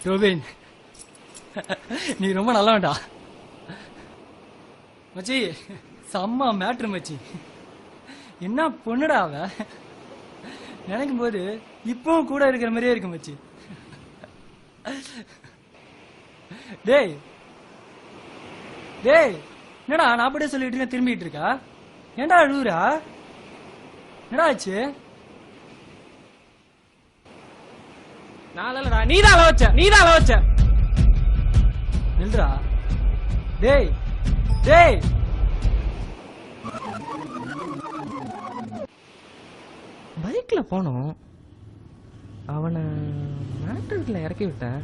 Robin, நீ ரொம்ப நல்லவன்டா மச்சி. செம்ம மேட்ரு மச்சி. என்ன பொண்ணுடா அவ, நினைக்கும் போது இப்பவும் கூட இருக்கிற மாதிரியே இருக்கு மச்சி. டேய் டேய், என்னடா நான் அப்படியே சொல்லிட்டு இருக்கேன், திரும்பிட்டு இருக்கா? ஏன்டா அழுவுறா? என்னடா ஆச்சு? நான் நீதான் அள வச்ச. நில்றா. டேய் டேய், பைக்ல போனோம், அவனை மேட்டர்ல இறக்கி விட்டேன்.